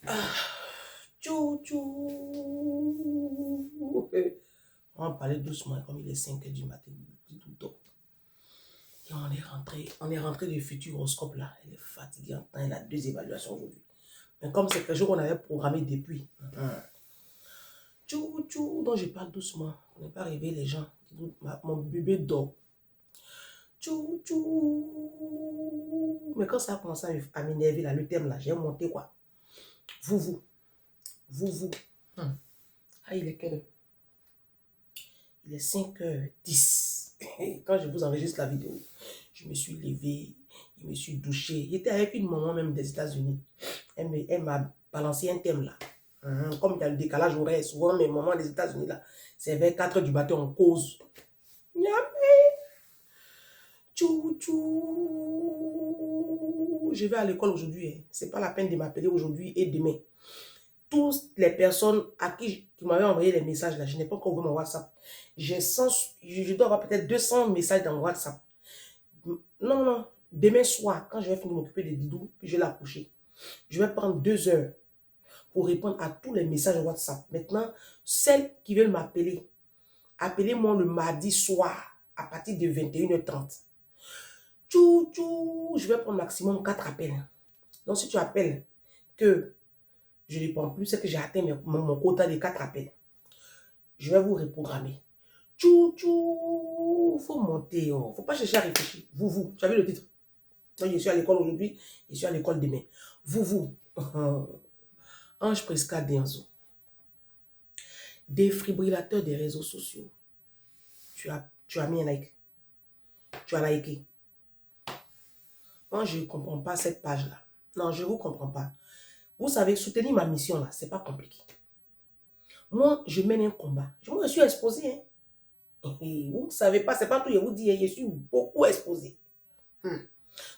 Ah, tchou, tchou. On va parler doucement, comme il est 5 heures du matin, tout le temps. Et on est rentré du futur horoscope là. Elle est fatiguée en temps, elle a 2 évaluations aujourd'hui. Mais comme c'est quelque chose qu'on avait programmé depuis. Tchou, tchou, donc je parle doucement. On n'est pas réveillé les gens. Mon bébé dort. Tchou, tchou. Mais quand ça a commencé à m'énerver là, le thème là, j'ai monté quoi. Vous. Ah, il est quelle heure? Il est 5h10. Quand je vous enregistre la vidéo, je me suis levé, je me suis douché. J'étais avec une maman même des États-Unis. Elle m'a balancé un thème là. Comme il y a le décalage horaire, souvent mes mamans des États-Unis là, c'est vers 4 heures du matin, on cause. Tchou, tchou. Je vais à l'école aujourd'hui. C'est pas la peine de m'appeler aujourd'hui et demain. Toutes les personnes qui m'avaient envoyé les messages là, je n'ai pas encore ouvert mon WhatsApp. Je dois avoir peut-être 200 messages dans mon WhatsApp. Non. Demain soir, quand je vais finir de m'occuper de Didou, puis je vais la coucher, je vais prendre 2 heures pour répondre à tous les messages WhatsApp. Maintenant, celles qui veulent m'appeler, appelez-moi le mardi soir à partir de 21h30. Tchou, tchou, je vais prendre maximum 4 appels. Donc, si tu appelles que je ne réponds plus, c'est que j'ai atteint mon quota de 4 appels. Je vais vous reprogrammer. Tchou, tchou, faut monter. Oh. Faut pas chercher à réfléchir. Vous, tu as vu le titre? Donc, je suis à l'école aujourd'hui, je suis à l'école demain. Vous. Ange Presca Denzo. Défibrillateur des réseaux sociaux. Tu as mis un like. Tu as liké. Moi, je ne comprends pas cette page-là. Non, je ne vous comprends pas. Vous savez, soutenir ma mission, là, ce n'est pas compliqué. Moi, je mène un combat. Moi, je suis exposé. Et vous ne savez pas, ce n'est pas tout, je vous dis, je suis beaucoup exposé.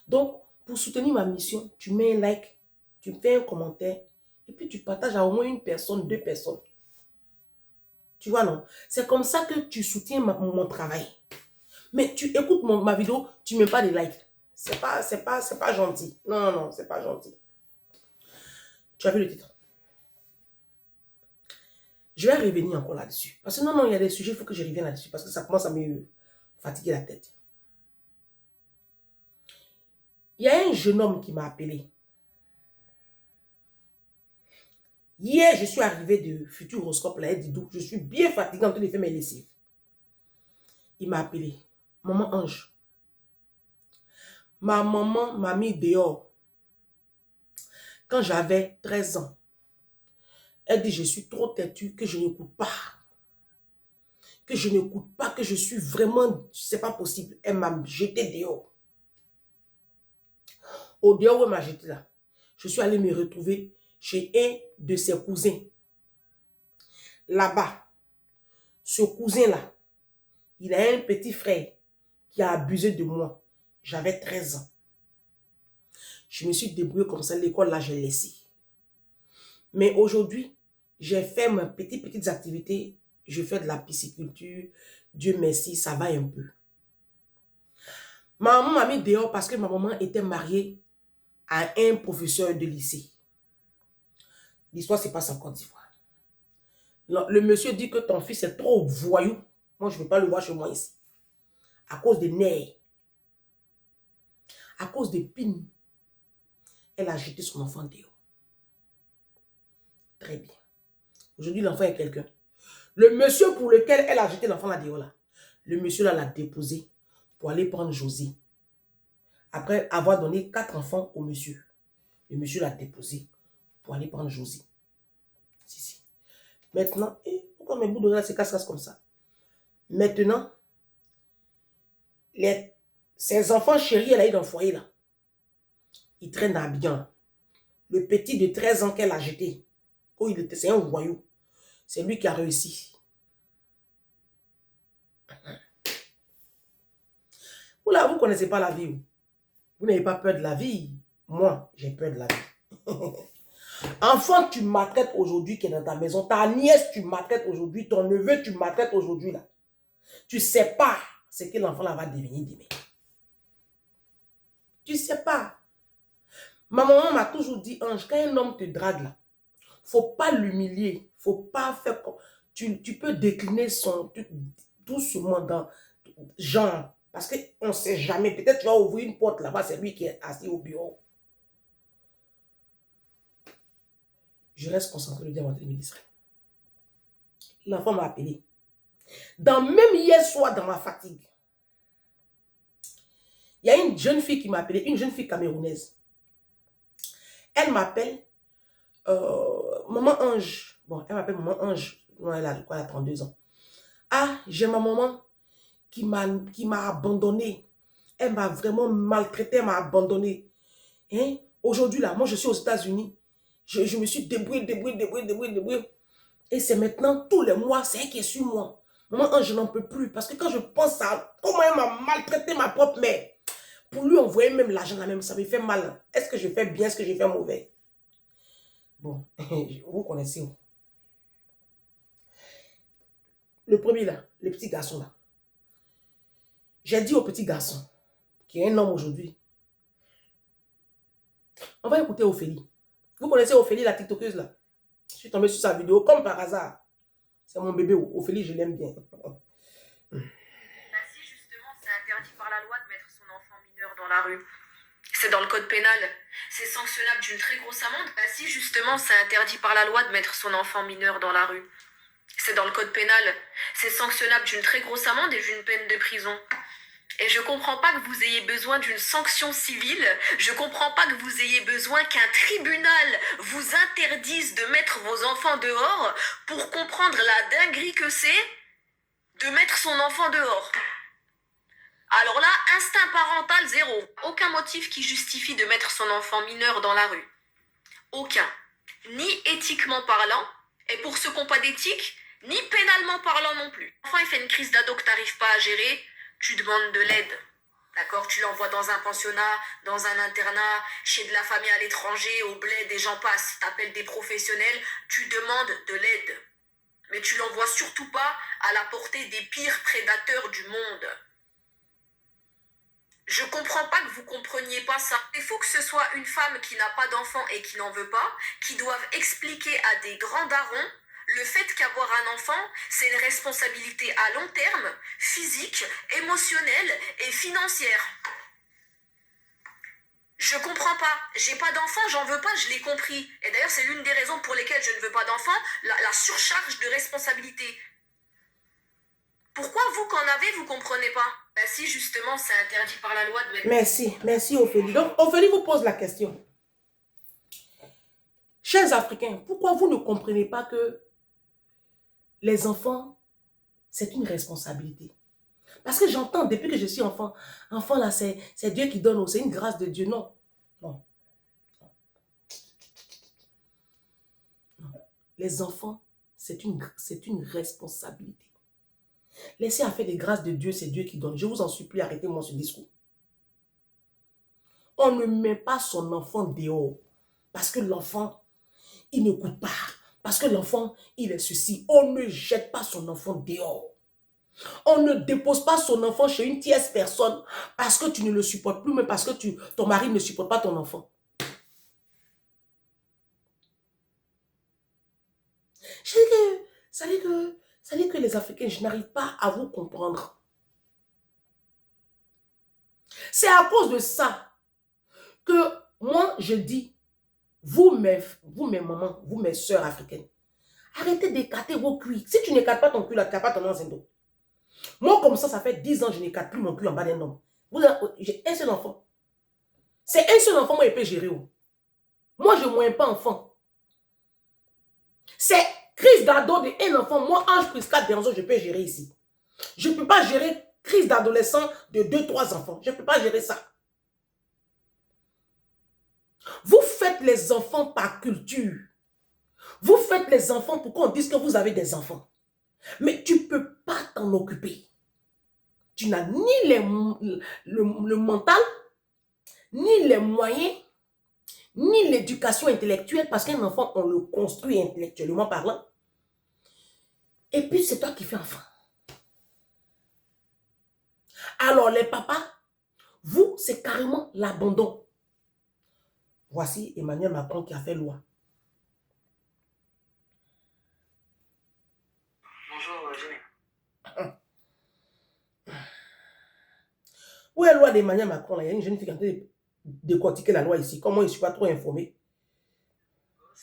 Donc, pour soutenir ma mission, tu mets un like, tu fais un commentaire, et puis tu partages à au moins une personne, 2 personnes. Tu vois, non? C'est comme ça que tu soutiens mon travail. Mais tu écoutes ma vidéo, tu ne mets pas de like. C'est pas gentil. Non, c'est pas gentil. Tu as vu le titre? Je vais revenir encore là-dessus. Parce que non, il y a des sujets, il faut que je revienne là-dessus. Parce que ça commence à me fatiguer la tête. Il y a un jeune homme qui m'a appelé. Hier, je suis arrivé de Futur Horoscope, là, Didou. Je suis bien fatiguée en train de faire mes lessives. Il m'a appelé. Maman Ange. Ma maman m'a mis dehors. Quand j'avais 13 ans. Elle dit, je suis trop têtue, que je n'écoute pas. Que je n'écoute pas, que je suis vraiment, c'est pas possible. Elle m'a jeté dehors. Au dehors où elle m'a jeté là, je suis allée me retrouver chez un de ses cousins. Là-bas, ce cousin-là, il a un petit frère qui a abusé de moi. J'avais 13 ans. Je me suis débrouillée comme ça, l'école là, j'ai laissé. Mais aujourd'hui, j'ai fait mes petites activités. Je fais de la pisciculture. Dieu merci, ça va un peu. Ma maman m'a mis dehors parce que ma maman était mariée à un professeur de lycée. L'histoire se passe en Côte d'Ivoire. Le monsieur dit que ton fils est trop voyou. Moi, je ne veux pas le voir chez moi ici. À cause des nerfs. À cause des pines. Elle a jeté son enfant dehors. Très bien. Aujourd'hui, l'enfant est quelqu'un. Le monsieur pour lequel elle a jeté l'enfant là dehors, là, le monsieur là l'a déposé pour aller prendre José. Après avoir donné 4 enfants au monsieur. Le monsieur l'a déposé pour aller prendre José. Si. Maintenant, pourquoi mes bouts de là se cassent comme ça? Maintenant, ses enfants chéris, elle a eu dans le foyer là. Ils traînent à bien. Le petit de 13 ans qu'elle a jeté, c'est un voyou. C'est lui qui a réussi. Vous là, vous ne connaissez pas la vie. Vous n'avez pas peur de la vie. Moi, j'ai peur de la vie. Enfant, tu maltraites aujourd'hui qui est dans ta maison. Ta nièce, tu maltraites aujourd'hui. Ton neveu, tu maltraites aujourd'hui là. Tu ne sais pas ce que l'enfant là va devenir demain. Tu ne sais pas. Ma maman m'a toujours dit, Ange, quand un homme te drague là, faut pas l'humilier. Faut pas faire comme... Tu peux décliner doucement dans genre. Parce qu'on ne sait jamais. Peut-être tu vas ouvrir une porte là-bas, c'est lui qui est assis au bureau. Je reste concentré le diamant de mes distraits. L'enfant m'a appelé. Même hier soir, dans ma fatigue, il y a une jeune fille qui m'a appelé, une jeune fille camerounaise. Elle m'appelle Maman Ange. Bon, elle m'appelle Maman Ange. Elle a 32 ans. Ah, j'ai ma maman qui m'a abandonnée. Elle m'a vraiment maltraité, elle m'a abandonnée. Hein? Aujourd'hui, là, moi, je suis aux États-Unis. Je me suis débrouillée. Et c'est maintenant, tous les mois, c'est elle qui est sur moi. Maman, je n'en peux plus. Parce que quand je pense à comment elle m'a maltraité ma propre mère, pour lui envoyer même l'argent là même, ça me fait mal. Est-ce que je fais bien, est-ce que je fais mauvais? Bon, vous connaissez. Le premier là, le petit garçon là. J'ai dit au petit garçon, qui est un homme aujourd'hui, on va écouter Ophélie. Vous connaissez Ophélie, la tiktokeuse là? Je suis tombée sur sa vidéo comme par hasard. C'est mon bébé, Ophélie, je l'aime bien. Si justement c'est interdit par la loi de mettre son enfant mineur dans la rue, c'est dans le code pénal, c'est sanctionnable d'une très grosse amende. Si justement c'est interdit par la loi de mettre son enfant mineur dans la rue, c'est dans le code pénal, c'est sanctionnable d'une très grosse amende et d'une peine de prison. Et je comprends pas que vous ayez besoin d'une sanction civile, je comprends pas que vous ayez besoin qu'un tribunal vous interdise de mettre vos enfants dehors pour comprendre la dinguerie que c'est de mettre son enfant dehors. Alors là, instinct parental zéro. Aucun motif qui justifie de mettre son enfant mineur dans la rue. Aucun. Ni éthiquement parlant, et pour ceux qui n'ont pas d'éthique, ni pénalement parlant non plus. L'enfant, il fait une crise d'ado que tu n'arrives pas à gérer, tu demandes de l'aide. D'accord? Tu l'envoies dans un pensionnat, dans un internat, chez de la famille à l'étranger, au bled, et j'en passe. Tu appelles des professionnels, tu demandes de l'aide. Mais tu l'envoies surtout pas à la portée des pires prédateurs du monde. Je comprends pas que vous compreniez pas ça. Il faut que ce soit une femme qui n'a pas d'enfant et qui n'en veut pas, qui doive expliquer à des grands darons le fait qu'avoir un enfant, c'est une responsabilité à long terme, physique, émotionnelle et financière. Je comprends pas. J'ai pas d'enfant, j'en veux pas, je l'ai compris. Et d'ailleurs, c'est l'une des raisons pour lesquelles je ne veux pas d'enfant, la surcharge de responsabilité. Pourquoi vous qu'en avez, vous comprenez pas? Si justement c'est interdit par la loi de mettre... Merci Ophélie. Donc Ophélie vous pose la question. Chers Africains, pourquoi vous ne comprenez pas que les enfants, c'est une responsabilité? Parce que j'entends depuis que je suis enfant là, c'est Dieu qui donne, c'est une grâce de Dieu. Non. Les enfants, c'est une responsabilité. Laissez à faire des grâces de Dieu, c'est Dieu qui donne. Je vous en supplie, arrêtez-moi ce discours. On ne met pas son enfant dehors parce que l'enfant, il ne coûte pas. Parce que l'enfant, il est ceci. On ne jette pas son enfant dehors. On ne dépose pas son enfant chez une tierce personne parce que tu ne le supportes plus, mais parce que ton mari ne supporte pas ton enfant. Ça dit que les Africains, je n'arrive pas à vous comprendre. C'est à cause de ça que moi, je dis, vous mes mamans, vous mes soeurs africaines, arrêtez d'écarter vos cuits. Si tu n'écartes pas ton cul, là, tu n'as pas ton enceinte. Moi, comme ça fait 10 ans, je n'écarte plus mon cul en bas d'un homme. J'ai un seul enfant. C'est un seul enfant, moi, il peut gérer. Moi, je ne moins pas enfant. C'est crise d'ado de un enfant. Moi, Ange Prisca Denzo, je peux gérer ici. Je ne peux pas gérer crise d'adolescent de 2-3 enfants. Je ne peux pas gérer ça. Vous faites les enfants par culture. Vous faites les enfants pour qu'on dise que vous avez des enfants. Mais tu ne peux pas t'en occuper. Tu n'as ni le mental, ni les moyens, ni l'éducation intellectuelle, parce qu'un enfant, on le construit intellectuellement parlant. Et puis, c'est toi qui fais enfant. Alors, les papas, vous, c'est carrément l'abandon. Voici Emmanuel Macron qui a fait loi. Où est la loi d'Emmanuel Macron? Là? Il y a une jeune fille qui est en train de décortiquer la loi ici. Comment je ne suis pas trop informé?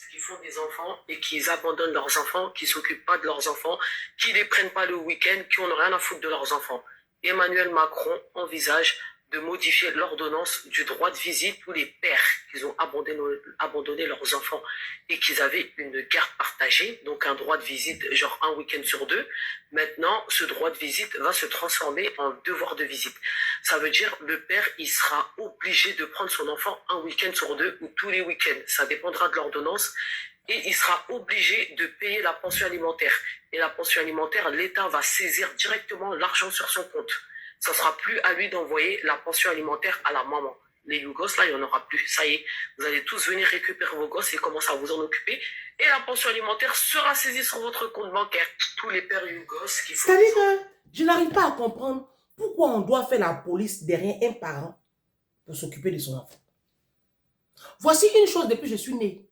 Qui font des enfants et qui abandonnent leurs enfants, qui ne s'occupent pas de leurs enfants, qui ne les prennent pas le week-end, qui n'ont rien à foutre de leurs enfants. Emmanuel Macron envisage de modifier l'ordonnance du droit de visite pour les pères qui ont abandonné leurs enfants et qu'ils avaient une garde partagée, donc un droit de visite genre un week-end sur 2. Maintenant, ce droit de visite va se transformer en devoir de visite. Ça veut dire le père, il sera obligé de prendre son enfant un week-end sur 2 ou tous les week-ends. Ça dépendra de l'ordonnance. Et il sera obligé de payer la pension alimentaire. Et la pension alimentaire, l'État va saisir directement l'argent sur son compte. Ça ne sera plus à lui d'envoyer la pension alimentaire à la maman. Les Yougos, là, il n'y en aura plus. Ça y est, vous allez tous venir récupérer vos gosses et commencer à vous en occuper. Et la pension alimentaire sera saisie sur votre compte bancaire. Tous les pères Yougos qui font... C'est-à-dire que je n'arrive pas à comprendre pourquoi on doit faire la police derrière un parent pour s'occuper de son enfant. Voici une chose depuis que je suis née.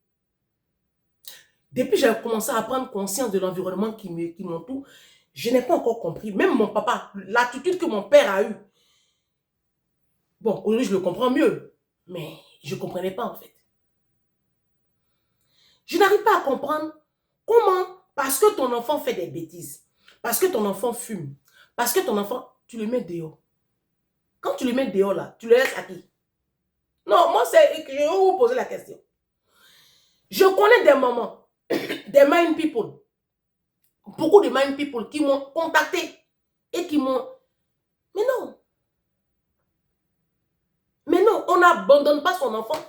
Depuis que j'ai commencé à prendre conscience de l'environnement qui m'entoure, je n'ai pas encore compris. Même mon papa, l'attitude que mon père a eue. Bon, aujourd'hui, je le comprends mieux. Mais je ne comprenais pas, en fait. Je n'arrive pas à comprendre comment, parce que ton enfant fait des bêtises, parce que ton enfant fume, parce que ton enfant, tu le mets dehors. Quand tu le mets dehors, là, tu le laisses à qui? Non, moi, je vais vous poser la question. Je connais des mamans, des mind people, beaucoup de mind people qui m'ont contacté et qui m'ont... Mais non. Mais non, on n'abandonne pas son enfant.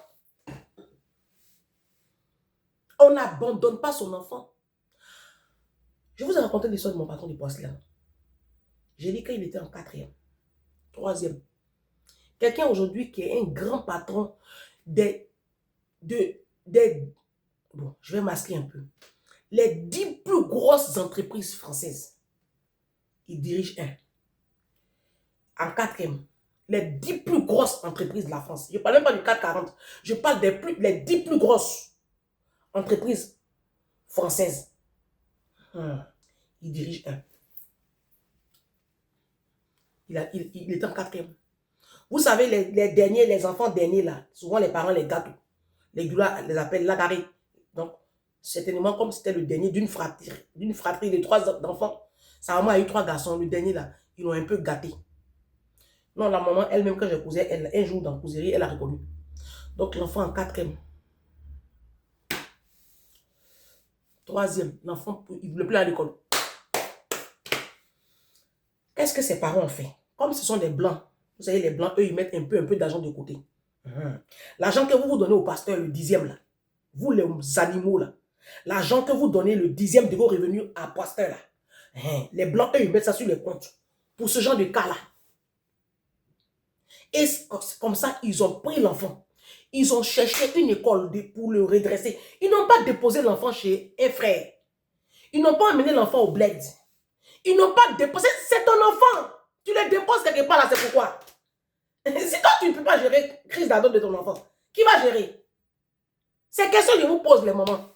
On n'abandonne pas son enfant. Je vous ai raconté l'histoire de mon patron de porcelaine. J'ai dit qu'il était en 4e, 3e. Quelqu'un aujourd'hui qui est un grand patron bon, je vais masquer un peu. Les 10 plus grosses entreprises françaises. Il dirige un. En 4e. Les 10 plus grosses entreprises de la France. Je ne parle même pas du 440. Je parle les 10 plus grosses entreprises françaises. Il dirige un. Il est en 4e. Vous savez, les enfants derniers là, souvent les parents les gâtent. Les gars les appellent lagaré. Donc, certainement comme c'était le dernier d'une fratrie de 3 enfants. Sa maman a eu 3 garçons. Le dernier là, ils l'ont un peu gâté. Non, la maman elle-même, quand je causais, un jour dans la causerie, elle a reconnu. Donc, l'enfant en 4e. 3e, l'enfant, il ne veut plus aller à l'école. Qu'est-ce que ses parents ont fait? Comme ce sont des blancs, vous savez, les blancs, eux, ils mettent un peu d'argent de côté. L'argent que vous donnez au pasteur, le 10e, là, vous les animaux, là, l'argent que vous donnez, le 10e de vos revenus à pasteur, là, les blancs, eux, ils mettent ça sur les comptes. Pour ce genre de cas-là. Et comme ça, ils ont pris l'enfant. Ils ont cherché une école pour le redresser. Ils n'ont pas déposé l'enfant chez un frère. Ils n'ont pas amené l'enfant au bled. Ils n'ont pas déposé. C'est ton enfant. Tu le déposes quelque part là, c'est pourquoi. Si toi, tu ne peux pas gérer crise d'adoption de ton enfant, qui va gérer? Ces questions, je vous pose les moments.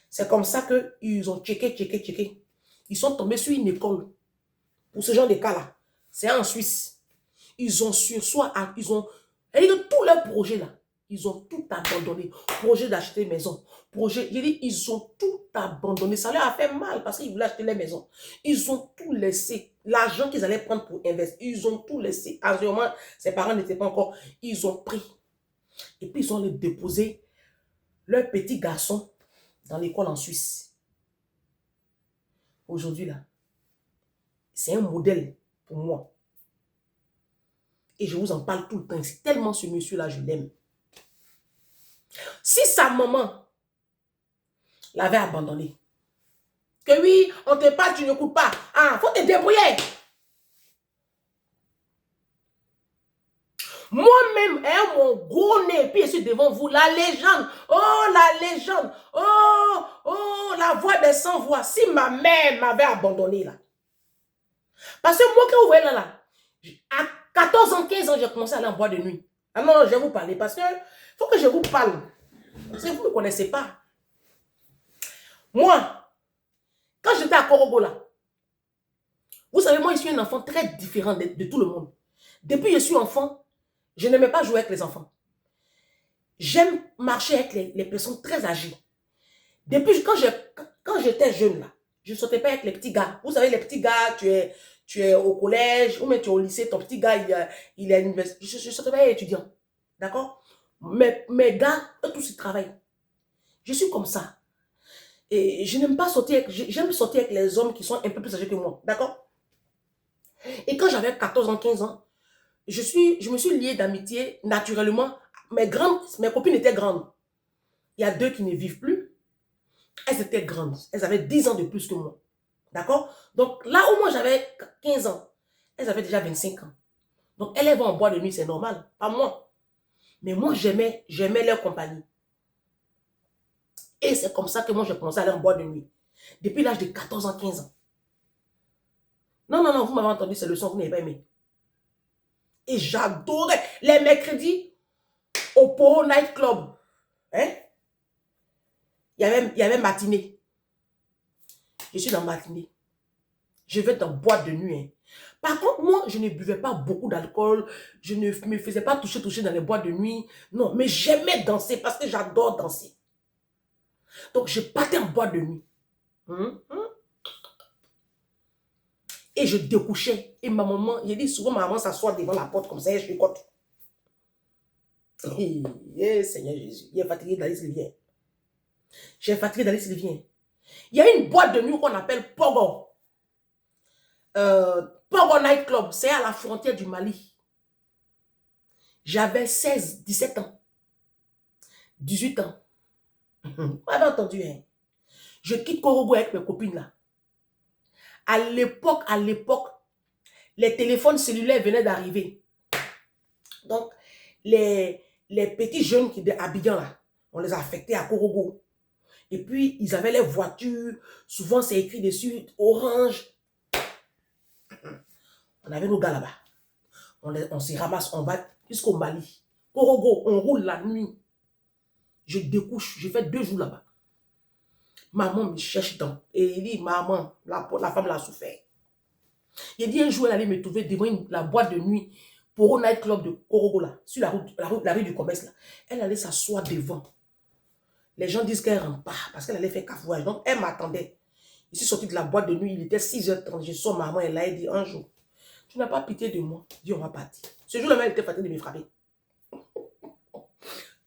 C'est comme ça qu'ils ont checké. Ils sont tombés sur une école. Pour ce genre de cas-là. C'est en Suisse. Ils ont sur soi, ils ont... Et tous leurs projets là, ils ont tout abandonné. Projet d'acheter maison. Projet, j'ai dit, ils ont tout abandonné. Ça leur a fait mal parce qu'ils voulaient acheter les maisons. Ils ont tout laissé. L'argent qu'ils allaient prendre pour investir, ils ont tout laissé. Assurément, ses parents n'étaient pas encore. Ils ont pris. Et puis, ils ont les déposé leur petit garçon dans l'école en Suisse. Aujourd'hui, là, c'est un modèle pour moi. Et je vous en parle tout le temps. C'est tellement ce monsieur-là, je l'aime. Si sa maman l'avait abandonné, que oui, on te parle, tu n'écoutes pas. Ah, faut te débrouiller. Moi-même, mon gros nez, puis je suis devant vous, la légende. Oh, la légende. Oh, la voix des sans voix. Si ma mère m'avait abandonné, là. Parce que moi, quand vous voyez là, à 14 ans, 15 ans, j'ai commencé à aller en boîte de nuit. Ah non, je vais vous parler parce que faut que je vous parle. Parce que vous ne me connaissez pas. Moi, quand j'étais à Korogo là, Vous savez, moi, je suis un enfant très différent de tout le monde. Depuis que je suis enfant, je n'aimais pas jouer avec les enfants. J'aime marcher avec les personnes très âgées. Depuis quand j'étais jeune, là, je ne sortais pas avec les petits gars. Vous savez, les petits gars, tu es au collège, ou même tu es au lycée, ton petit gars, il est à l'université. Je ne sortais pas avec les étudiants. D'accord? Mes gars, eux tous, ils travaillent. Je suis comme ça. Et je n'aime pas sortir avec, j'aime sortir avec les hommes qui sont un peu plus âgés que moi. D'accord? Et quand j'avais 14 ans, 15 ans, je me suis liée d'amitié naturellement. Mes copines étaient grandes. Il y a 2 qui ne vivent plus. Elles étaient grandes. Elles avaient 10 ans de plus que moi. D'accord? Donc là où moi j'avais 15 ans, elles avaient déjà 25 ans. Donc elles vont en boîte de nuit, c'est normal. Pas moi. Mais moi j'aimais leur compagnie. Et c'est comme ça que moi j'ai commencé à aller en boîte de nuit. Depuis l'âge de 14 ans, 15 ans. Non, non, non, vous m'avez entendu ces leçons, vous n'avez pas aimé. Et j'adorais les mercredis au Poro Night Club. Hein? Il y avait matinée. Je suis dans matinée. Je vais dans boîte de nuit. Hein. Par contre, moi, je ne buvais pas beaucoup d'alcool. Je ne me faisais pas toucher dans les boîtes de nuit. Non, mais j'aimais danser parce que j'adore danser. Donc, je partais en boîte de nuit. Et je découchais. Et ma maman, j'ai dit souvent, ma maman s'assoit devant la porte comme ça et je chicote. Seigneur Jésus, il est fatigué d'Alice Livien. J'ai fatigué d'Alice Livien. Il y a une boîte de nuit qu'on appelle Pogo. Pogo Night Club, c'est à la frontière du Mali. J'avais 16, 17 ans. 18 ans. Vous avez entendu, hein? Je quitte Korogo avec mes copines là. À l'époque, les téléphones cellulaires venaient d'arriver. Donc, les petits jeunes qui étaient Abidjan là, on les a affectés à Korogo. Et puis, ils avaient les voitures. Souvent, c'est écrit dessus, orange. On avait nos gars là-bas. On s'y ramasse, on va jusqu'au Mali. Korogo, on roule la nuit. Je découche, je fais 2 jours là-bas. Maman me cherche dans. Et il dit, maman, la femme l'a souffert. Il dit un jour, elle allait me trouver devant la boîte de nuit pour un night club de Korogo là, sur la rue du commerce là. Elle allait s'asseoir devant. Les gens disent qu'elle ne rentre pas parce qu'elle allait faire cafouage. Donc, elle m'attendait. Je suis sorti de la boîte de nuit, il était 6h30. Je sors maman, elle a dit un jour, tu n'as pas pitié de moi. Je dis, on va partir. Ce jour-là, elle était fatiguée de me frapper.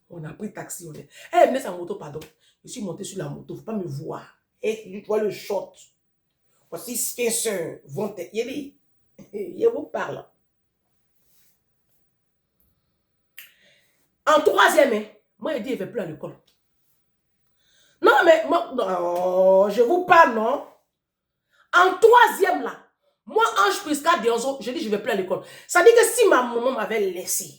On a pris taxi. Elle venait sa moto, pardon. Je suis monté sur la moto, il ne faut pas me voir. Et tu vois le short. Voici Spencer. Je vous parle. En 3e, moi, il dit, il ne va plus à l'école. Non, mais moi, non, je vous parle, non. En 3e, là, moi, Ange Prisca Dionzo, je dis, je ne vais plus à l'école. Ça dit que si ma maman m'avait laissé, de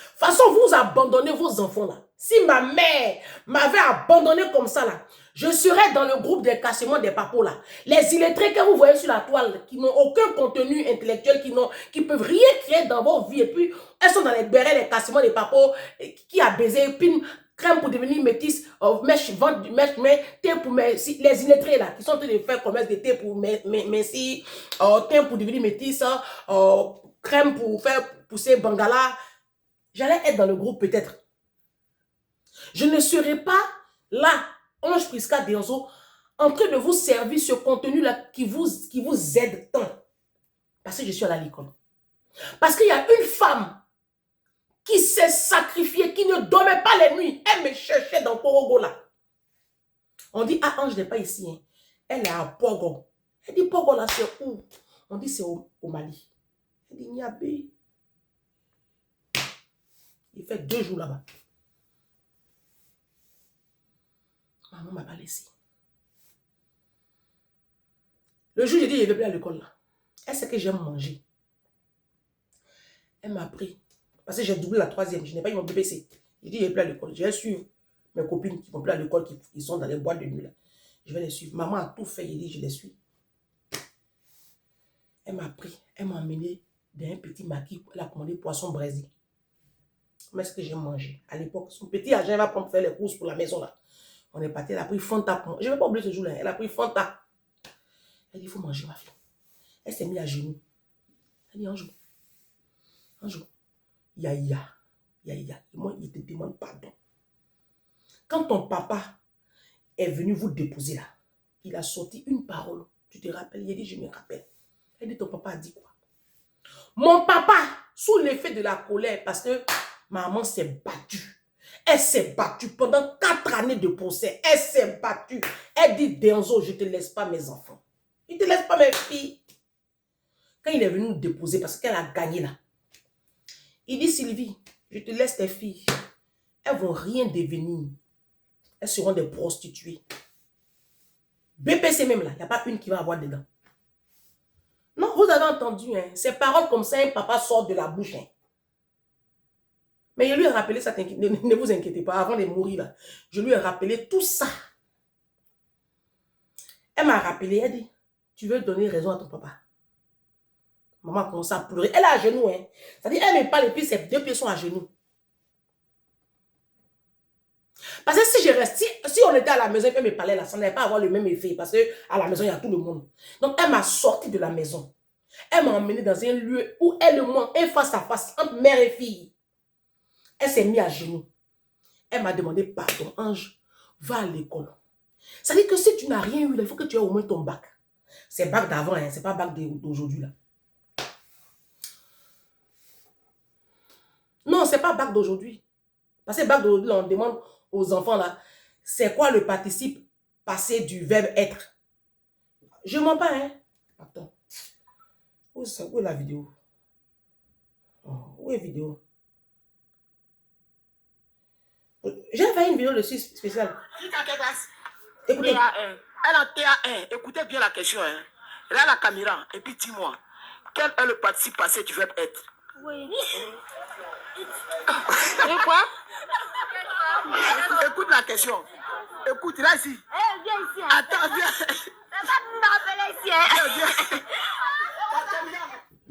toute façon, vous abandonnez vos enfants, là. Si ma mère m'avait abandonné comme ça, là, je serais dans le groupe des cassements des papos, là. Les illettrés que vous voyez sur la toile, qui n'ont aucun contenu intellectuel, qui peuvent rien créer dans vos vies, et puis, elles sont dans les bérets, les cassements des papos, qui a baisé, puis crème pour devenir métisse, mèche, vente, mèche, thé pour Messi, les illettrés là, qui sont en train de faire commerce de thé pour Messi, thé pour devenir métisse, crème pour faire pousser Bangala. J'allais être dans le groupe peut-être. Je ne serai pas là, Ange Prisca Dionzo, en train de vous servir ce contenu-là qui vous aide tant. Parce que je suis allée à l'école. Parce qu'il y a une femme qui s'est sacrifiée, qui ne dormait pas les nuits. Elle me cherchait dans Korogo là. On dit, ah, Ange n'est pas ici. Hein. Elle est à Pogo. Elle dit, Pogo là, c'est où? On dit, c'est au Mali. Elle dit, Niabé. Il fait 2 jours là-bas. Maman ne m'a pas laissé. Le jour, j'ai dit, je ne vais plus à l'école là. Elle sait que j'aime manger. Elle m'a pris. Parce que j'ai doublé la 3e. Je n'ai pas eu mon BPC. J'ai dit, je ne vais plus à l'école. Je vais suivre mes copines qui ne vont plus à l'école, qui sont dans les boîtes de nuit là. Je vais les suivre. Maman a tout fait. Il dit, je les suis. Elle m'a pris. Elle m'a emmené dans un petit maquis. Elle a commandé poisson braisé. Mais ce que j'ai mangé à l'époque, son petit agent va prendre faire les courses pour la maison là. On est parti, elle a pris Fanta pour moi. Je ne vais pas oublier ce jour-là. Elle a pris Fanta. Elle dit, il faut manger ma fille. Elle s'est mise à genoux. Elle dit, un jour, Yaya. Moi, il te demande pardon. Quand ton papa est venu vous déposer là, il a sorti une parole. Tu te rappelles? Il a dit, je me rappelle. Elle dit, ton papa a dit quoi? Mon papa, sous l'effet de la colère, parce que maman s'est battue. Elle s'est battue pendant 4 années de procès. Elle s'est battue. Elle dit, Denzo, je ne te laisse pas mes enfants. Je ne te laisse pas mes filles. Quand il est venu nous déposer, parce qu'elle a gagné là, il dit, Sylvie, je te laisse tes filles. Elles ne vont rien devenir. Elles seront des prostituées. BPC même là, il n'y a pas une qui va avoir dedans. Non, vous avez entendu, hein, ces paroles comme ça, un papa sort de la bouche. Hein. Mais je lui ai rappelé ça, ne vous inquiétez pas, avant de mourir là, je lui ai rappelé tout ça. Elle m'a rappelé, elle dit, tu veux donner raison à ton papa. Maman a commencé à pleurer. Elle est à genoux, hein. C'est-à-dire, elle me parle et puis ses 2 pieds sont à genoux. Parce que si je reste, si on était à la maison et qu'elle me parlait là, ça n'allait pas avoir le même effet. Parce qu'à la maison, il y a tout le monde. Donc, elle m'a sorti de la maison. Elle m'a emmené dans un lieu où elle et moi, un face à face, entre mère et fille. Elle s'est mise à genoux. Elle m'a demandé pardon, Ange, va à l'école. Ça veut dire que si tu n'as rien eu, il faut que tu aies au moins ton bac. C'est bac d'avant, hein, c'est pas bac d'aujourd'hui là. Non, c'est pas bac d'aujourd'hui. Parce que bac d'aujourd'hui, on demande aux enfants là, c'est quoi le participe passé du verbe être? Je mens pas, hein. Attends. Où est la vidéo? Où est la vidéo? J'ai fait une vidéo dessus spéciale. Écoutez. Elle en TA1. Écoutez bien la question. Hein. Là, la caméra. Et puis dis-moi, quel est le participe passé du verbe être? Oui. Et quoi? Écoute la question. Écoute, là, ici. Viens ici. Attends, viens. C'est pas pour me rappeler ici.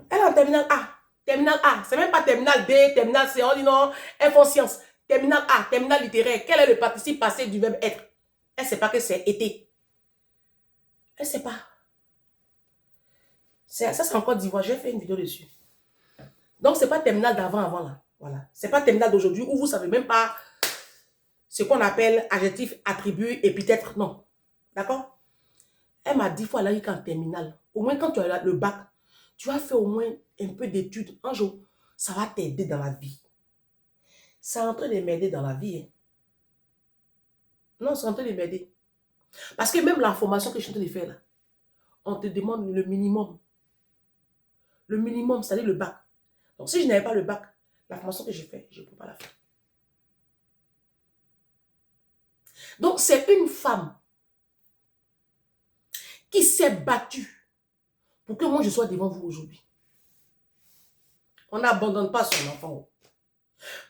Elle est en terminale A. Terminale A. C'est même pas terminale D, terminale C. On dit non, elles font science. Terminale A, terminale littéraire. Quel est le participe passé du verbe être? Elle ne sait pas que c'est été. Elle ne sait pas. Ça, c'est encore d'Ivoire. J'ai fait une vidéo dessus. Donc, ce n'est pas terminale d'avant, là. Voilà. Ce n'est pas terminale d'aujourd'hui où vous ne savez même pas ce qu'on appelle adjectif, attribut, épithète. Non. D'accord? Elle m'a dit, il faut aller en terminale. Au moins, quand tu as le bac, tu as fait au moins un peu d'études. Un jour, ça va t'aider dans la vie. C'est en train de m'aider dans la vie. Hein. Non, c'est en train de m'aider. Parce que même la formation que je suis en train de faire là, on te demande le minimum. Le minimum, c'est-à-dire le bac. Donc, si je n'avais pas le bac, la formation que j'ai faite, je ne peux pas la faire. Donc, c'est une femme qui s'est battue pour que moi, je sois devant vous aujourd'hui. On n'abandonne pas son enfant.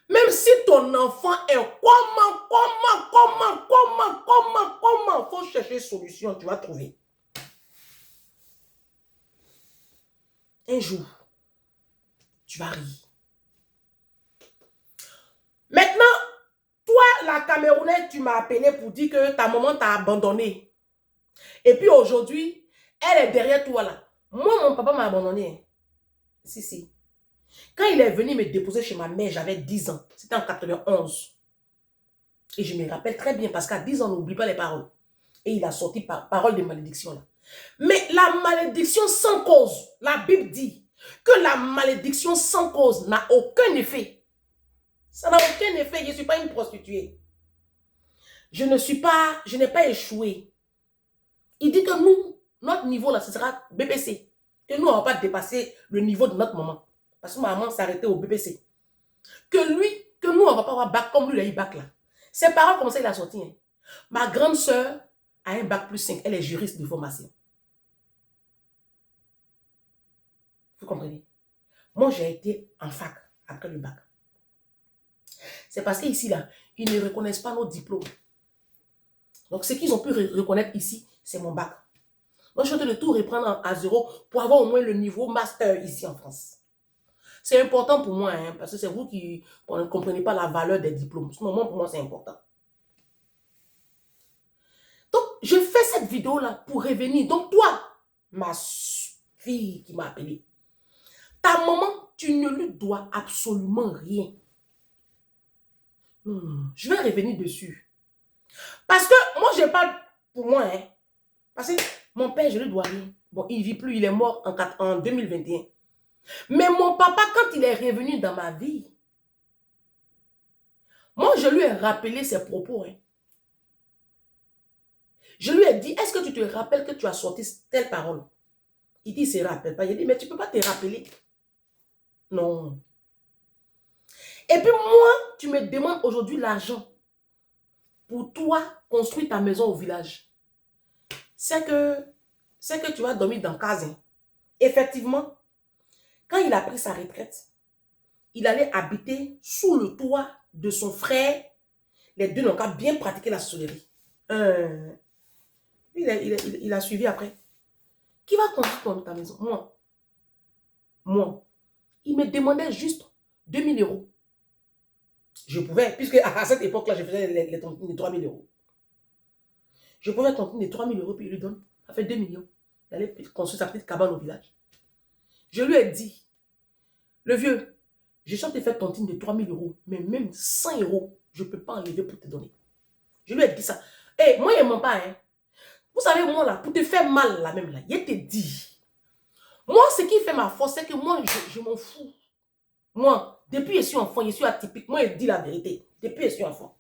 Même si ton enfant est comment, faut chercher solution, tu vas trouver. Un jour, tu vas rire. Maintenant, toi, la Camerounaise, tu m'as appelé pour dire que ta maman t'a abandonné. Et puis aujourd'hui, elle est derrière toi là. Moi, mon papa m'a abandonné. Hein. Si. Quand il est venu me déposer chez ma mère, j'avais 10 ans. C'était en 91. Et je me rappelle très bien parce qu'à 10 ans, on n'oublie pas les paroles. Et il a sorti parole de malédiction là. Mais la malédiction sans cause, la Bible dit que la malédiction sans cause n'a aucun effet. Ça n'a aucun effet. Je ne suis pas une prostituée. Je n'ai pas échoué. Il dit que nous, notre niveau là, ce sera BPC. Que nous, on ne va pas dépasser le niveau de notre maman. Parce que maman s'est arrêtée au BPC. Que nous, on ne va pas avoir bac comme lui, il a eu bac là. Ces paroles, comme ça, il a sorti. Hein. Ma grande soeur a un bac plus 5. Elle est juriste de formation. Vous comprenez? Moi, j'ai été en fac après le bac. C'est parce qu'ici, là, ils ne reconnaissent pas nos diplômes. Donc, ce qu'ils ont pu reconnaître ici, c'est mon bac. Moi, je suis en train de tout reprendre à zéro pour avoir au moins le niveau master ici en France. C'est important pour moi, hein, parce que c'est vous qui ne comprenez pas la valeur des diplômes. Ce moment, pour moi, c'est important. Donc, je fais cette vidéo-là pour revenir. Donc, toi, ma fille qui m'a appelé. Ta maman, tu ne lui dois absolument rien. Je vais revenir dessus. Parce que moi, je parle pour moi. Hein. Parce que mon père, je ne lui dois rien. Bon, il ne vit plus, il est mort en 2021. Mais mon papa, quand il est revenu dans ma vie, moi, je lui ai rappelé ses propos. Hein. Je lui ai dit, est-ce que tu te rappelles que tu as sorti telle parole? Il dit, il ne se rappelle pas. Il dit, mais tu ne peux pas te rappeler. Non. Et puis moi, tu me demandes aujourd'hui l'argent pour toi construire ta maison au village. C'est que tu vas dormir dans Kazin. Effectivement, quand il a pris sa retraite, il allait habiter sous le toit de son frère. Les deux n'ont qu'à bien pratiquer la sorcellerie. Il a suivi après. Qui va construire ta maison? Moi. Moi. Il me demandait juste 2000 €. Je pouvais, puisque à cette époque-là, je faisais les tontines de 3000 €. Je pouvais tontiner de 3000 € puis il lui donne. Ça fait 2 millions. Il allait construire sa petite cabane au village. Je lui ai dit, le vieux, je chante te faire tontine de 3000 €, mais même 100 €, je ne peux pas enlever pour te donner. Je lui ai dit ça. Et moi, il ne ment pas. Hein. Vous savez, moi, là, pour te faire mal, là, même là, il te dit. Moi, ce qui fait ma force, c'est que moi, je m'en fous. Moi, depuis que je suis enfant, je suis atypique. Moi, je dis la vérité. Depuis que je suis enfant.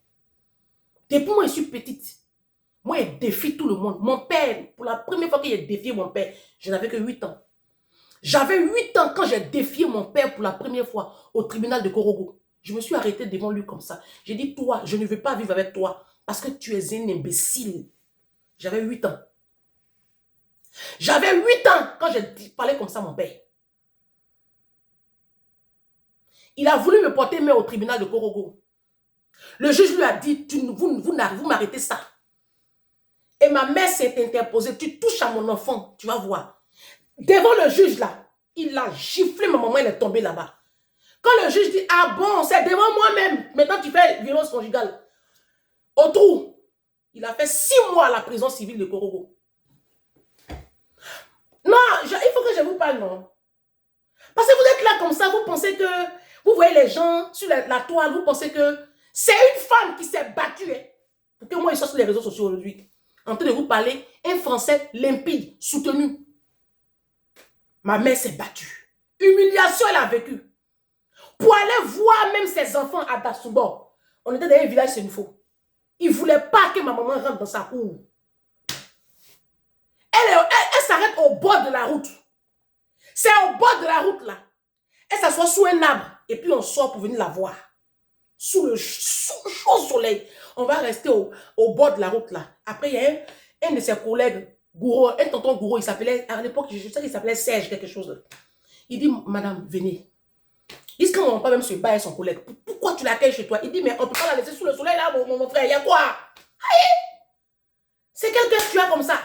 Depuis moi, je suis petite. Moi, je défie tout le monde. Mon père, pour la première fois que j'ai défié mon père, je n'avais que 8 ans. J'avais 8 ans quand j'ai défié mon père pour la première fois au tribunal de Korogo. Je me suis arrêtée devant lui comme ça. J'ai dit, toi, je ne veux pas vivre avec toi parce que tu es un imbécile. J'avais 8 ans. J'avais 8 ans quand j'ai parlé comme ça à mon père. Il a voulu me porter main au tribunal de Korogo. Le juge lui a dit, vous m'arrêtez ça. Et ma mère s'est interposée, tu touches à mon enfant, tu vas voir. Devant le juge là, il a giflé ma maman, elle est tombée là-bas. Quand le juge dit, ah bon, c'est devant moi-même, maintenant tu fais violence conjugale. Au trou, il a fait 6 mois à la prison civile de Korogo. Non, il faut que je vous parle, non. Parce que vous êtes là comme ça, vous pensez que, vous voyez les gens sur la toile, vous pensez que c'est une femme qui s'est battue. Hein, pour que moi, je sois sur les réseaux sociaux aujourd'hui, en train de vous parler, un Français limpide, soutenu. Ma mère s'est battue. Humiliation, elle a vécu. Pour aller voir même ses enfants à Dassoubor. On était dans un village sénifo. Il ne voulait pas que ma maman rentre dans sa cour. Elle s'arrête au bord de la route. C'est au bord de la route là. Elle s'assoit sous un arbre. Et puis on sort pour venir la voir. Sous le chaud soleil. On va rester au bord de la route là. Après, il y a un de ses collègues, Gouro, un tonton Gouro, il s'appelait, à l'époque, je sais qu'il s'appelait Serge, quelque chose. Là. Il dit, madame, venez. Il dit, quand on va pas même se battre avec son collègue, pourquoi tu l'accueilles chez toi? Il dit, mais on ne peut pas la laisser sous le soleil là, mon frère, il y a quoi? Aïe! C'est quelqu'un que tu as comme ça.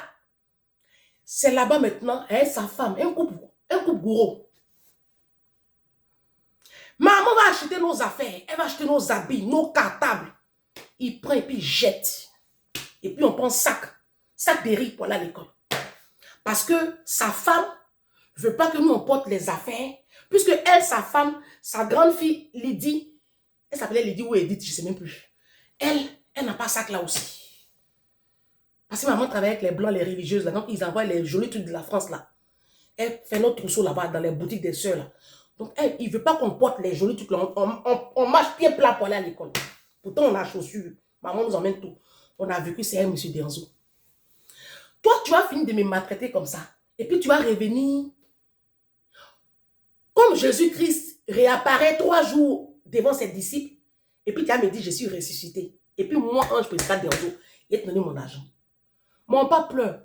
C'est là-bas maintenant, hein, sa femme, un couple Gouro. Maman va acheter nos affaires, elle va acheter nos habits, nos cartables. Il prend et puis il jette. Et puis on prend sac de riz pour aller à l'école. Parce que sa femme ne veut pas que nous on porte les affaires. Puisque elle, sa femme, sa grande fille, Lydie, elle s'appelait Lydie ou Edith, je ne sais même plus. Elle n'a pas sac là aussi. Parce que maman travaille avec les blancs, les religieuses là, donc ils envoient les jolis trucs de la France là. Elle fait notre trousseau là-bas dans les boutiques des sœurs là. Donc elle, il ne veut pas qu'on porte les jolis trucs là. On marche pied plat pour aller à l'école. Pourtant on a chaussures. Maman nous emmène tout. On a vécu, c'est un monsieur Denzo. Toi, tu vas finir de me maltraiter comme ça. Et puis tu vas revenir. Comme Jésus-Christ réapparaît 3 jours devant ses disciples. Et puis tu vas me dire, je suis ressuscité. Et puis moi, ange prédicateur Denzo, il a donné mon argent. Mon papa pleure.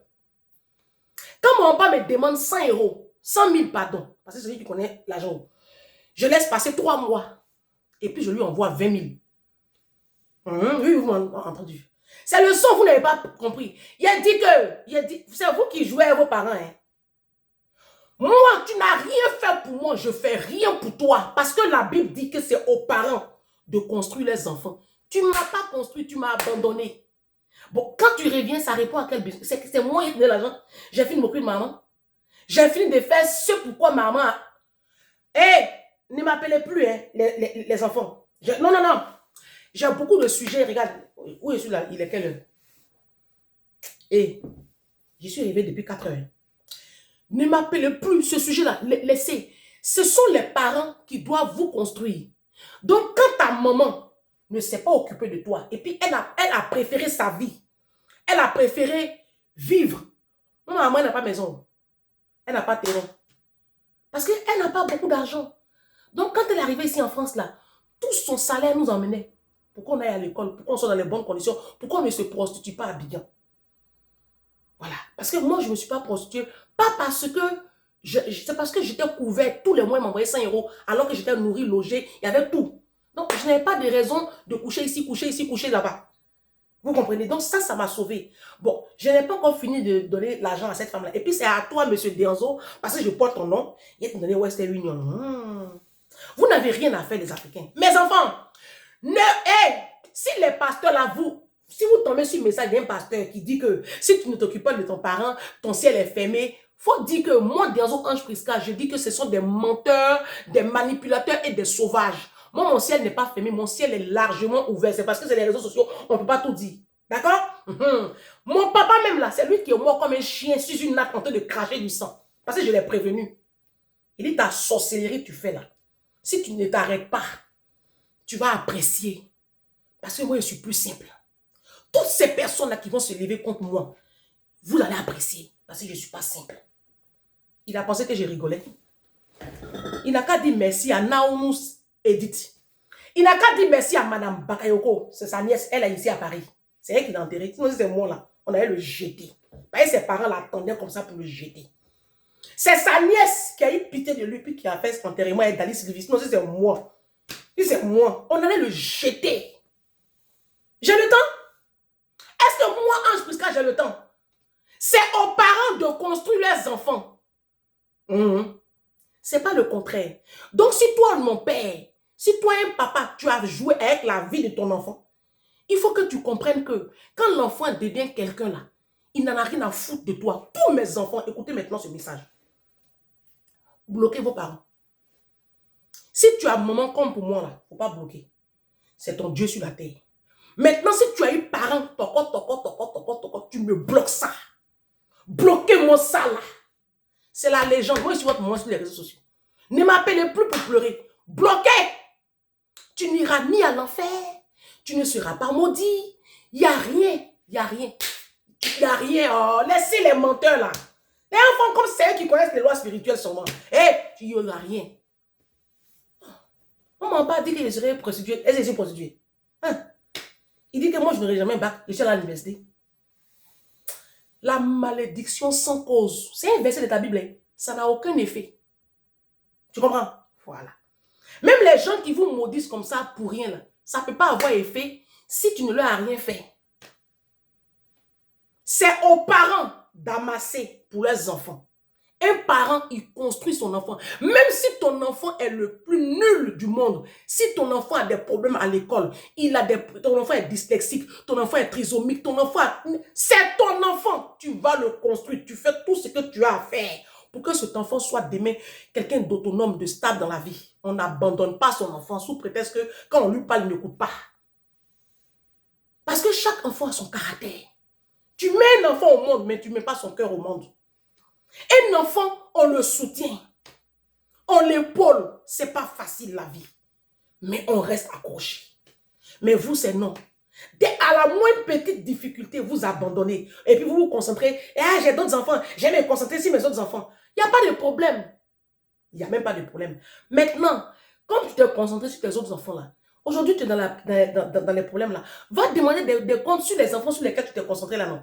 Quand mon papa me demande 100 €, 100 000 pardon, parce que c'est lui qui connaît l'argent, je laisse passer 3 mois. Et puis je lui envoie 20 000. Oui, vous m'avez entendu. C'est le son, vous n'avez pas compris. Il a dit, c'est vous qui jouez avec vos parents. Hein. Moi, tu n'as rien fait pour moi, je fais rien pour toi. Parce que la Bible dit que c'est aux parents de construire les enfants. Tu ne m'as pas construit, tu m'as abandonné. Bon, quand tu reviens, ça répond à quel besoin? C'est moi qui ai donné l'argent. J'ai fait de m'occuper de maman. J'ai fini de faire ce pourquoi maman... Hé, ne m'appelez plus, hein, les enfants. Non, non, non. J'ai beaucoup de sujets. Regarde, où je suis là? Il est quelle heure? Et je suis arrivé depuis 4 heures. Ne m'appelez plus ce sujet-là. Laissez. Ce sont les parents qui doivent vous construire. Donc, quand ta maman ne s'est pas occupée de toi, et puis elle a préféré sa vie, elle a préféré vivre. Mon maman n'a pas maison. Elle n'a pas terrain. Parce qu'elle n'a pas beaucoup d'argent. Donc, quand elle est arrivée ici en France, là, tout son salaire nous emmenait. Pour qu'on aille à l'école, pour qu'on soit dans les bonnes conditions, pour qu'on ne se prostitue pas à Abidjan. Voilà. Parce que moi, je ne me suis pas prostituée. Pas parce que... C'est parce que j'étais couverte. Tous les mois, ils m'envoyaient 100 € alors que j'étais nourrie, logée. Il y avait tout. Donc, je n'avais pas de raison de coucher ici, coucher là-bas. Vous comprenez? Donc, ça m'a sauvé. Bon, je n'ai pas encore fini de donner l'argent à cette femme-là. Et puis, c'est à toi, monsieur Denzo, parce que je porte ton nom. Il te donné Western Union. Vous n'avez rien à faire, les Africains. Mes enfants, si les pasteurs là, si vous tombez sur le message d'un pasteur qui dit que si tu ne t'occupes pas de ton parent, ton ciel est fermé, faut dire que moi, Denzo Ange Prisca, je dis que ce sont des menteurs, des manipulateurs et des sauvages. Moi, mon ciel n'est pas fermé, mon ciel est largement ouvert. C'est parce que c'est les réseaux sociaux, on ne peut pas tout dire. D'accord? Mon papa même là, c'est lui qui est mort comme un chien sur une nappe en train de cracher du sang. Parce que je l'ai prévenu. Il dit ta sorcellerie tu fais là. Si tu ne t'arrêtes pas, tu vas apprécier. Parce que moi, je suis plus simple. Toutes ces personnes-là qui vont se lever contre moi, vous allez apprécier. Parce que je ne suis pas simple. Il a pensé que je rigolais. Il n'a qu'à dire merci à Naomus Edith. Il n'a qu'à dire merci à Madame Bakayoko. C'est sa nièce, elle est ici à Paris. C'est elle qui l'a enterré. Sinon, c'est moi là. On allait le jeter. Parce que ses parents l'attendaient comme ça pour le jeter. C'est sa nièce qui a eu pitié de lui puis qui a fait cet enterrement avec Dali Sylvie. Sinon, c'est moi. C'est moi. On allait le jeter. J'ai le temps? Est-ce que moi, Ange Prisca, j'ai le temps? C'est aux parents de construire leurs enfants. C'est pas le contraire. Donc, si toi, mon père, si toi, un papa, tu as joué avec la vie de ton enfant, il faut que tu comprennes que quand l'enfant devient quelqu'un là, il n'en a rien à foutre de toi. Tous mes enfants, écoutez maintenant ce message. Bloquez vos parents. Si tu as un moment comme pour moi là, il ne faut pas bloquer. C'est ton Dieu sur la terre. Maintenant, si tu as eu parent, tu me bloques ça. Bloquez-moi ça là. C'est la légende. Moi, je suis votre maman sur les réseaux sociaux. Ne m'appelez plus pour pleurer. Bloquez. Tu n'iras ni à l'enfer. Tu ne seras pas maudit. Il n'y a rien. Il n'y a rien. Il n'y a rien. Oh, laissez les menteurs là. Les enfants comme c'est eux qui connaissent les lois spirituelles sûrement. Il n'y aura rien. On m'a pas dit que je serais prostituée. Est-ce que je suis prostituée? Il dit que moi je n'aurai jamais bac. Je suis à l'université. La malédiction sans cause. C'est un verset de ta Bible. Hein. Ça n'a aucun effet. Tu comprends? Voilà. Même les gens qui vous maudissent comme ça pour rien, là, ça ne peut pas avoir effet si tu ne leur as rien fait. C'est aux parents d'amasser pour leurs enfants. Un parent, il construit son enfant. Même si ton enfant est le plus nul du monde, si ton enfant a des problèmes à l'école, ton enfant est dyslexique, ton enfant est trisomique, ton enfant, c'est ton enfant. Tu vas le construire. Tu fais tout ce que tu as à faire pour que cet enfant soit demain quelqu'un d'autonome, de stable dans la vie. On n'abandonne pas son enfant sous prétexte que quand on lui parle, il n'écoute pas. Parce que chaque enfant a son caractère. Tu mets un enfant au monde, mais tu ne mets pas son cœur au monde. Un enfant, on le soutient. On l'épaule. Ce n'est pas facile la vie. Mais on reste accroché. Mais vous, c'est non. Dès à la moindre petite difficulté, vous abandonnez. Et puis vous vous concentrez. J'ai d'autres enfants. Je vais me concentrer sur mes autres enfants. Il n'y a pas de problème. Il n'y a même pas de problème. Maintenant, comme tu te concentres sur tes autres enfants là, aujourd'hui tu es dans les problèmes là, va demander des comptes sur les enfants sur lesquels tu t'es concentré là, non.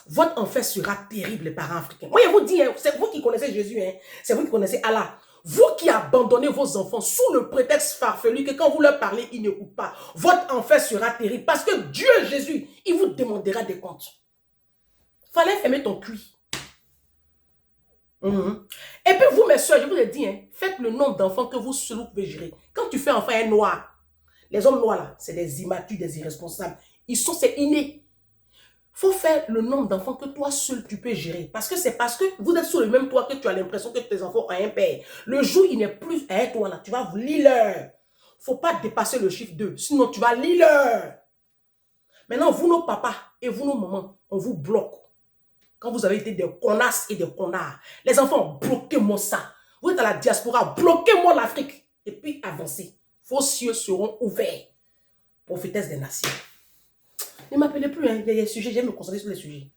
Votre enfer sera terrible, les parents africains. Moi, je vous dis, hein, c'est vous qui connaissez Jésus, hein, c'est vous qui connaissez Allah. Vous qui abandonnez vos enfants sous le prétexte farfelu que quand vous leur parlez, ils n'écoutent pas. Votre enfer sera terrible parce que Dieu, Jésus, il vous demandera des comptes. Fallait fermer ton cuit. Et puis vous, mes soeurs, je vous ai dit, hein, faites le nombre d'enfants que vous seul pouvez gérer. Quand tu fais enfant un noir, les hommes noirs là, c'est des immatures, des irresponsables. C'est inné. faut faire le nombre d'enfants que toi seul tu peux gérer. Parce que c'est parce que vous êtes sur le même toit que tu as l'impression que tes enfants ont un père. Le jour, il n'est plus à toi là. Tu vas lire. Faut pas dépasser le chiffre 2. Sinon, tu vas lire. Maintenant, vous, nos papas et vous, nos mamans, on vous bloque. Quand vous avez été des connasses et des connards. Les enfants, bloquez-moi ça. Vous êtes à la diaspora, bloquez-moi l'Afrique. Et puis, avancez. Vos cieux seront ouverts. Prophétesse des nations. Ne m'appelez plus, hein. Il y a des sujets, j'aime me concentrer sur les sujets.